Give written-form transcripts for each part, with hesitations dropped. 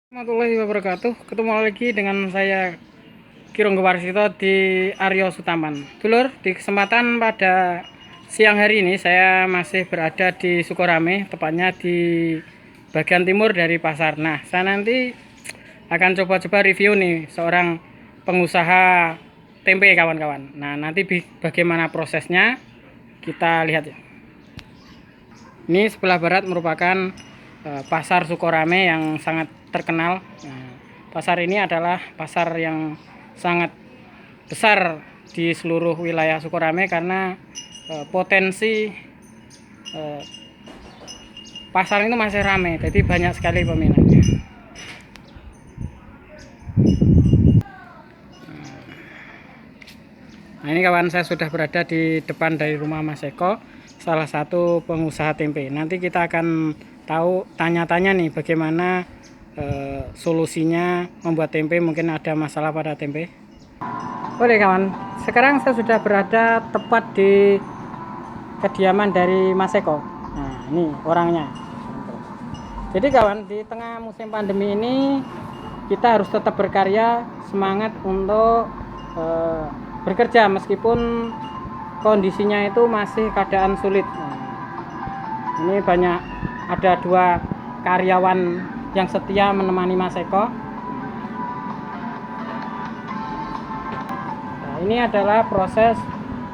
Warahmatullahi wabarakatuh. Ketemu lagi dengan saya Kirong Gewarsito di Aryo Sutaman. Dulur, di kesempatan pada siang hari ini saya masih berada di Sukorame, tepatnya di bagian timur dari pasar. Nah, saya nanti akan coba-coba review nih seorang pengusaha tempe kawan-kawan. Nah, nanti bagaimana prosesnya kita lihat ya. Ini sebelah barat merupakan pasar Sukorame yang sangat terkenal. Nah, pasar ini adalah pasar yang sangat besar di seluruh wilayah Sukorame karena potensi pasar itu masih ramai, jadi banyak sekali peminatnya. Nah, ini kawan, saya sudah berada di depan dari rumah Mas Eko, salah satu pengusaha tempe. Nanti kita akan tahu, tanya-tanya nih bagaimana solusinya membuat tempe, mungkin ada masalah pada tempe. Oke kawan, sekarang saya sudah berada tepat di kediaman dari Mas Eko. Nah, ini orangnya. Jadi kawan, di tengah musim pandemi ini kita harus tetap berkarya, semangat untuk bekerja meskipun kondisinya itu masih keadaan sulit. Nah, ini banyak, ada 2 karyawan yang setia menemani Mas Eko. Nah, ini adalah proses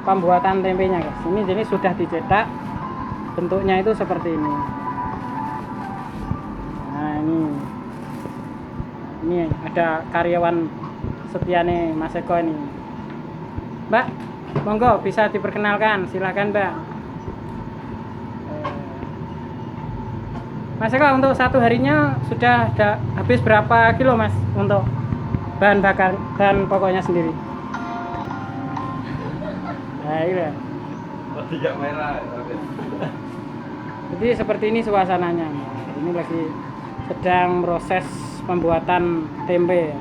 pembuatan tempenya guys. Ini jadi sudah dicetak, bentuknya itu seperti ini. Nah, ini ada karyawan setia nih Mas Eko ini. Mbak, monggo bisa diperkenalkan, silahkan Mbak. Mas Eko, untuk satu harinya sudah ada habis berapa kilo Mas untuk bahan bakar dan pokoknya sendiri? Nah, iya. Tidak merah. Jadi seperti ini suasananya. Ini lagi sedang proses pembuatan tempe.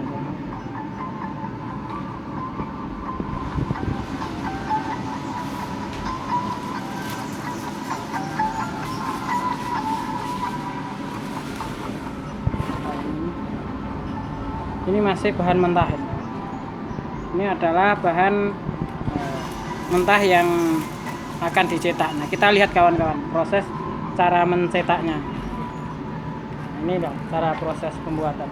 Ini masih bahan mentah. Ini adalah bahan mentah yang akan dicetak. Nah, kita lihat kawan-kawan proses cara mencetaknya. Ini loh cara proses pembuatan.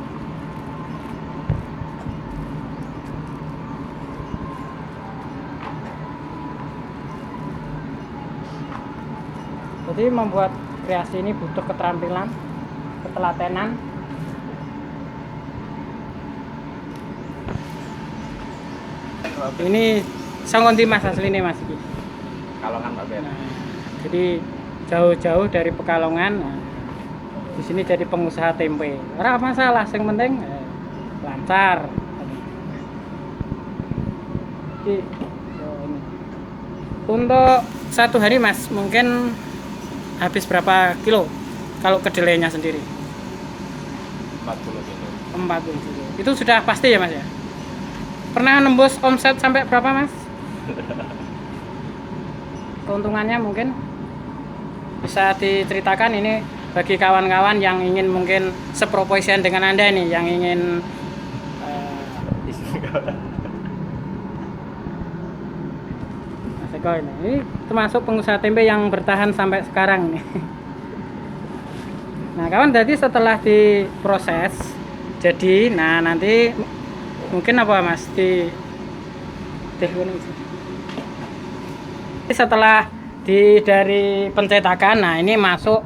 Jadi membuat kreasi ini butuh keterampilan, ketelatenan. Ini sangonti Mas asli ini Mas iki. Kalongan Pak Ben. Nah, jadi jauh-jauh dari Pekalongan. Nah, di sini jadi pengusaha tempe. Ora masalah, yang penting lancar. Jadi, untuk satu hari Mas mungkin habis berapa kilo kalau kedelainya sendiri? 40 kilo. 40 kilo. Itu sudah pasti ya Mas ya? Pernah nembus omset sampai berapa Mas? Keuntungannya mungkin bisa diceritakan ini bagi kawan-kawan yang ingin mungkin seproporsian dengan Anda nih, yang ingin Mas Eko ini termasuk pengusaha tempe yang bertahan sampai sekarang nih. Nah kawan, jadi setelah diproses jadi, nah nanti mungkin apa Mas setelah dari pencetakan, nah ini masuk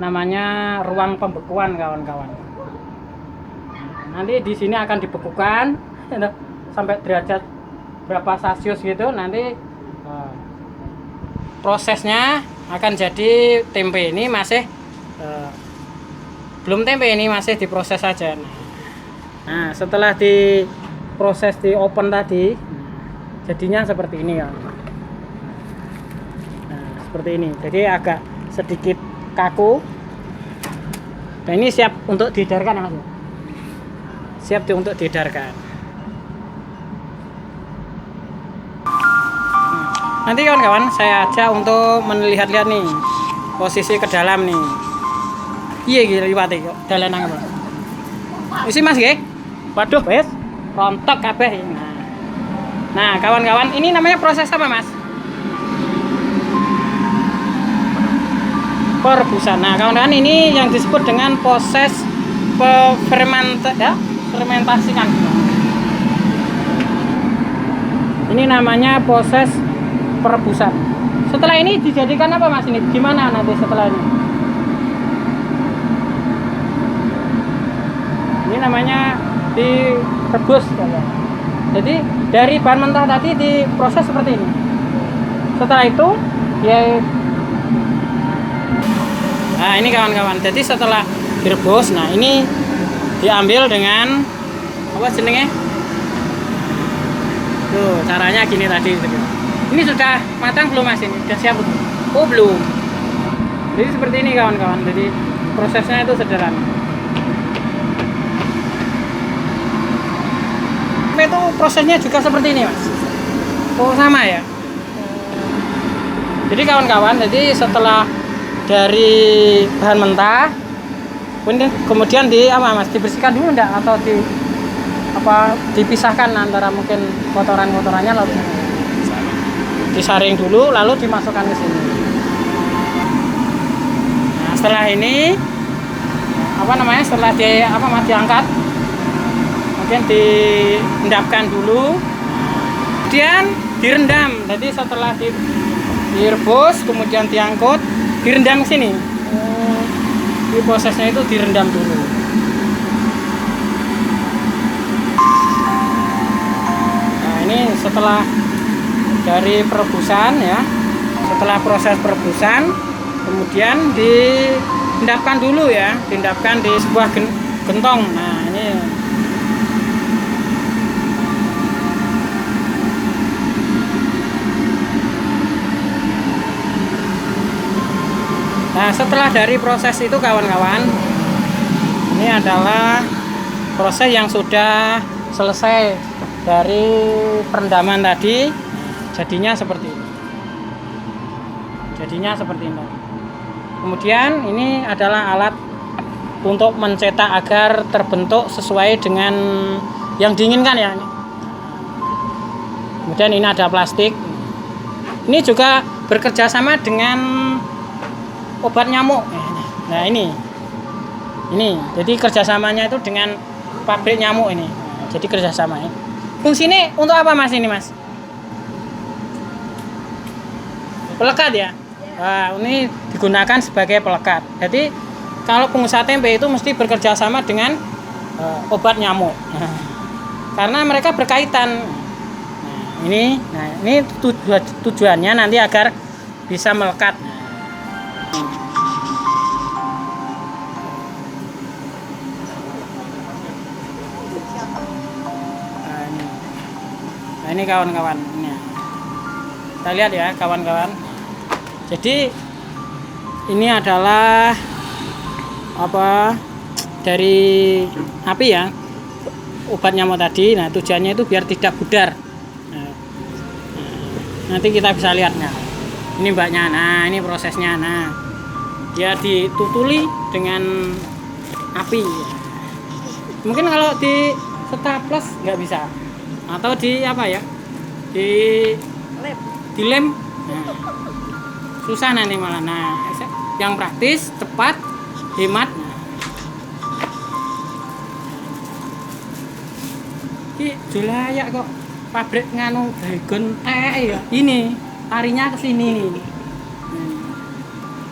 namanya ruang pembekuan kawan-kawan. Nanti di sini akan dibekukan sampai derajat berapa Celcius gitu. Nanti prosesnya akan jadi tempe. Ini masih belum tempe, ini masih diproses saja. Nah, setelah diproses di open tadi, jadinya seperti ini ya. Nah, seperti ini. Jadi agak sedikit kaku. Dan ini siap untuk diedarkan ya Mas. Siap untuk diedarkan. Nanti kawan-kawan saya ajak untuk melihat-lihat nih posisi ke dalam nih. Iya gitu liwati kok dalan apa. Isi Mas nggih. Waduh, wis rontok kabeh. Nah, kawan-kawan, ini namanya proses apa, Mas? Perebusan. Nah, kawan-kawan, ini yang disebut dengan proses fermentasi kan. Ini namanya proses perebusan. Setelah ini dijadikan apa, Mas? Ini gimana nanti setelah ini? Ini namanya direbus ya. Jadi dari bahan mentah tadi diproses seperti ini. Setelah itu ya, nah ini kawan-kawan. Jadi setelah direbus, nah ini diambil dengan apa jenenge? Tuh caranya gini tadi. Ini sudah matang belum, Mas? Ini sudah siap belum? Oh belum. Jadi seperti ini kawan-kawan. Jadi prosesnya itu sederhana. Itu prosesnya juga seperti ini, Mas. Oh sama ya. Jadi kawan-kawan, jadi setelah dari bahan mentah, kemudian Mas, dibersihkan dulu enggak, atau dipisahkan antara mungkin kotoran-kotorannya, lalu disaring dulu lalu dimasukkan ke sini. Nah, setelah ini setelah diangkat, kemudian diendapkan dulu, kemudian direndam. Jadi setelah direbus kemudian diangkut, direndam ke sini. Di prosesnya itu direndam dulu. Nah, ini setelah dari perebusan ya. Setelah proses perebusan, kemudian diendapkan dulu ya, diendapkan di sebuah gentong. Nah, ini Nah, setelah dari proses itu kawan-kawan, ini adalah proses yang sudah selesai dari perendaman tadi. Jadinya seperti ini. Kemudian ini adalah alat untuk mencetak agar terbentuk sesuai dengan yang diinginkan ya. Kemudian ini ada plastik. Ini juga bekerja sama dengan obat nyamuk. Nah ini jadi kerjasamanya itu dengan pabrik nyamuk ini. Jadi kerjasamanya. Fungsinya untuk apa, Mas, ini, Mas? Pelekat ya. Nah, ini digunakan sebagai pelekat. Jadi kalau pengusaha tempe itu mesti bekerja sama dengan obat nyamuk. Karena mereka berkaitan. Nah ini tujuannya nanti agar bisa melekat. Nah ini kawan-kawan, kita lihat ya kawan-kawan. Jadi ini adalah dari api ya, obat nyamuk tadi. Nah tujuannya itu biar tidak pudar. Nanti kita bisa lihat. Nah ini mbaknya. Nah ini prosesnya. Nah dia ditutuli dengan api. Mungkin kalau di staples nggak bisa, atau di dilem. Nah, susah nanti malah. Nah yang praktis, cepat, hemat. Ini julayak kok pabrik nganu dragon teh ya. Ini tarinya ke sini nih.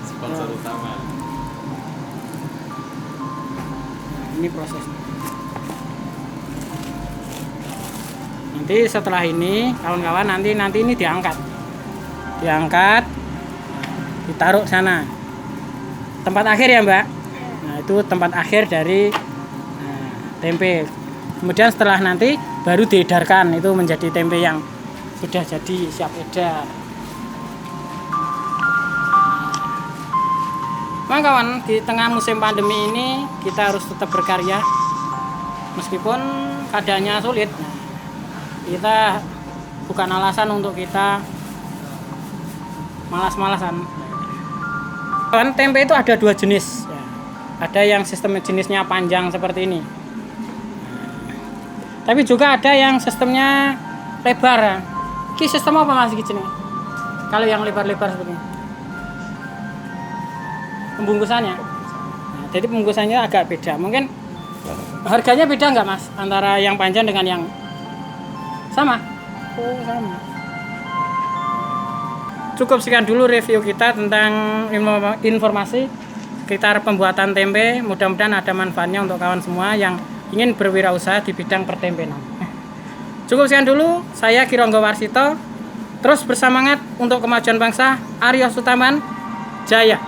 Sponsor utama. Ini prosesnya. Nanti setelah ini kawan-kawan, nanti ini diangkat, ditaruh sana. Tempat akhir ya, Mbak. Nah itu tempat akhir dari tempe. Kemudian setelah nanti baru diedarkan, itu menjadi tempe yang sudah jadi siap edar. Memang kawan, di tengah musim pandemi ini kita harus tetap berkarya meskipun keadaannya sulit. Kita bukan alasan untuk kita malas-malasan. Kawan, tempe itu ada dua jenis. Ada yang sistem jenisnya panjang seperti ini. Tapi juga ada yang sistemnya lebar ya. Ini sistem apa Mas iki jenenge? Kalau yang lebar-lebar seperti ini. Pembungkusannya. Nah, jadi pembungkusannya agak beda. Mungkin harganya beda nggak Mas antara yang panjang dengan yang sama? Oh, sama. Cukup sekian dulu review kita tentang informasi sekitar pembuatan tempe. Mudah-mudahan ada manfaatnya untuk kawan semua yang ingin berwirausaha di bidang pertempenan. Cukup sekian dulu, saya Kironggo Warsito. Terus bersemangat untuk kemajuan bangsa. Aryo Sutaman Jaya.